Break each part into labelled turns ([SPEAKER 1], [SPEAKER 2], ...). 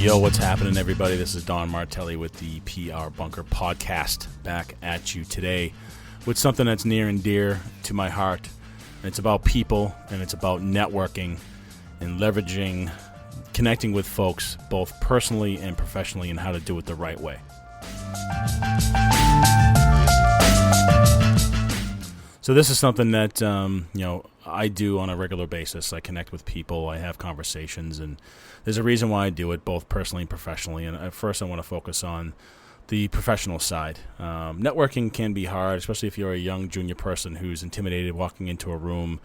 [SPEAKER 1] Yo, what's happening, everybody? This is Don Martelli with the PR Bunker podcast, back at you today with something that's near and dear to my heart. It's about people, and it's about networking and leveraging, connecting with folks, both personally and professionally, and how to do it the right way. So this is something that I do on a regular basis. I connect with people, I have conversations, and there's a reason why I do it, both personally and professionally. And at first I want to focus on the professional side. Networking can be hard, especially if you're a young junior person who's intimidated walking into a room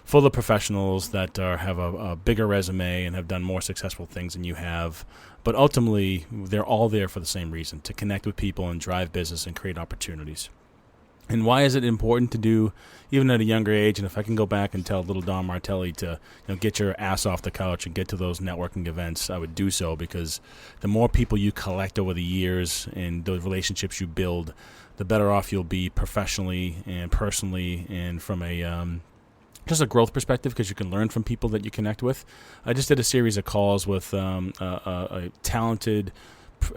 [SPEAKER 1] full of professionals that have a bigger resume and have done more successful things than you have. But ultimately, they're all there for the same reason, to connect with people and drive business and create opportunities. And why is it important to do, even at a younger age? And if I can go back and tell little Don Martelli to get your ass off the couch and get to those networking events, I would do so, because the more people you collect over the years and the relationships you build, the better off you'll be professionally and personally, and from a just a growth perspective, because you can learn from people that you connect with. I just did a series of calls with a talented,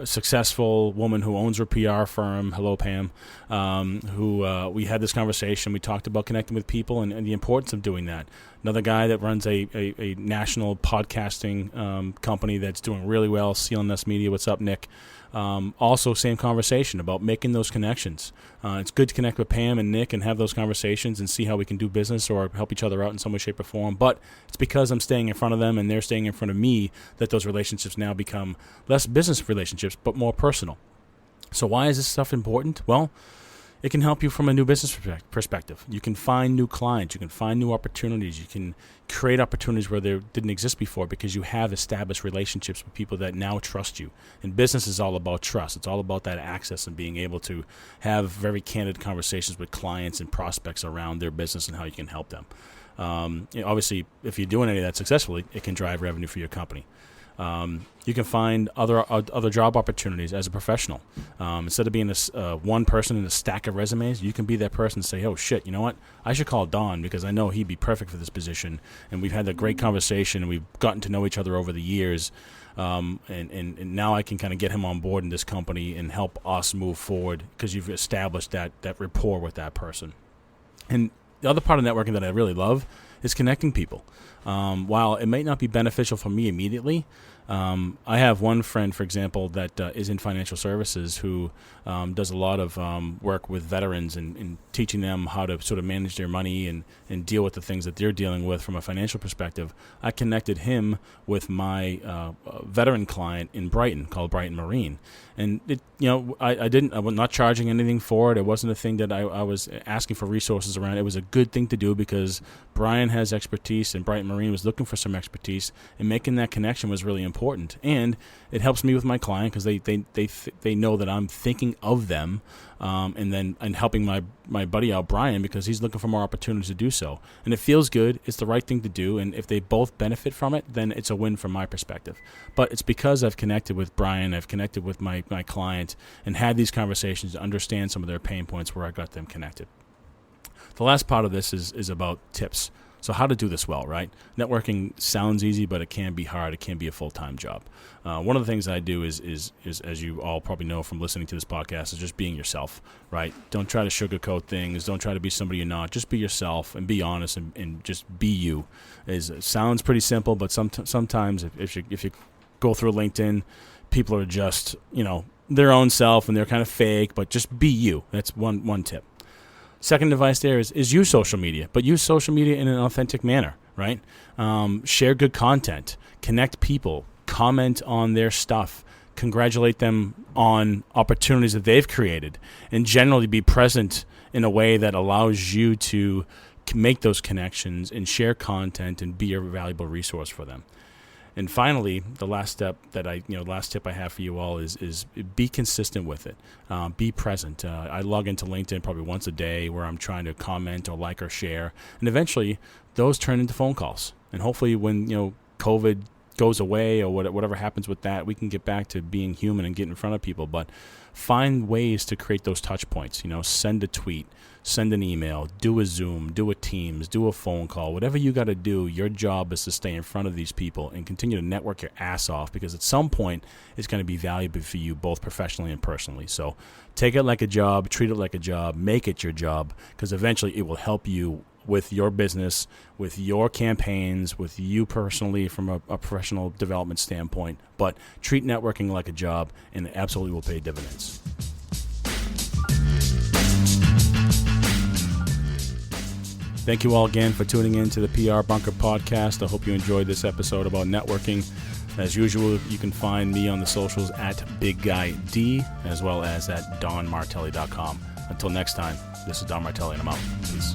[SPEAKER 1] successful woman who owns her PR firm. Hello, Pam. Who we had this conversation. We talked about connecting with people and the importance of doing that. Another guy that runs a national podcasting company that's doing really well, CLNS Media. What's up, Nick? Also, same conversation about making those connections. It's good to connect with Pam and Nick and have those conversations and see how we can do business or help each other out in some way, shape, or form. But it's because I'm staying in front of them and they're staying in front of me that those relationships now become less business relationships, but more personal. So why is this stuff important? Well, it can help you from a new business perspective. You can find new clients. You can find new opportunities. You can create opportunities where there didn't exist before, because you have established relationships with people that now trust you. And business is all about trust. It's all about that access and being able to have very candid conversations with clients and prospects around their business and how you can help them. Obviously, if you're doing any of that successfully, it can drive revenue for your company. You can find other job opportunities as a professional. Instead of being one person in a stack of resumes, you can be that person and say, oh, shit, you know what? I should call Don, because I know he'd be perfect for this position. And we've had a great conversation, and we've gotten to know each other over the years. And now I can kind of get him on board in this company and help us move forward, because you've established that rapport with that person. And the other part of networking that I really love is connecting people. While it may not be beneficial for me immediately, I have one friend, for example, that is in financial services, who does a lot of work with veterans and teaching them how to sort of manage their money and deal with the things that they're dealing with from a financial perspective. I connected him with my veteran client in Brighton called Brighton Marine. And I was not charging anything for it. It wasn't a thing that I was asking for resources around. It was a good thing to do, because Brian has expertise and Brighton Marine was looking for some expertise, and making that connection was really important. And it helps me with my client, because they know that I'm thinking of them, and helping my buddy out, Brian, because he's looking for more opportunities to do so. And it feels good. It's the right thing to do. And if they both benefit from it, then it's a win from my perspective. But it's because I've connected with Brian, I've connected with my client, and had these conversations to understand some of their pain points where I got them connected. The last part of this is about tips. So how to do this well, right? Networking sounds easy, but it can be hard. It can be a full-time job. One of the things I do is, as you all probably know from listening to this podcast, is just being yourself, right? Don't try to sugarcoat things. Don't try to be somebody you're not. Just be yourself and be honest and just be you. It sounds pretty simple, but sometimes if you go through LinkedIn, people are just, their own self, and they're kind of fake, but just be you. That's one tip. Second advice there is use social media, but use social media in an authentic manner, right? Share good content, connect people, comment on their stuff, congratulate them on opportunities that they've created, and generally be present in a way that allows you to make those connections and share content and be a valuable resource for them. And finally, the last tip I have for you all is be consistent with it. Be present. I log into LinkedIn probably once a day, where I'm trying to comment or like or share, and eventually those turn into phone calls. And hopefully, when COVID goes away or whatever happens with that, we can get back to being human and get in front of people. But find ways to create those touch points. Send a tweet, send an email, do a Zoom, do a Teams, do a phone call. Whatever you got to do, your job is to stay in front of these people and continue to network your ass off, because at some point it's going to be valuable for you both professionally and personally. So take it like a job, treat it like a job, make it your job, because eventually it will help you with your business, with your campaigns, with you personally from a professional development standpoint. But treat networking like a job, and it absolutely will pay dividends. Thank you all again for tuning in to the PR Bunker podcast. I hope you enjoyed this episode about networking. As usual, you can find me on the socials at Big Guy D, as well as at DonMartelli.com. Until next time, this is Don Martelli, and I'm out. Peace.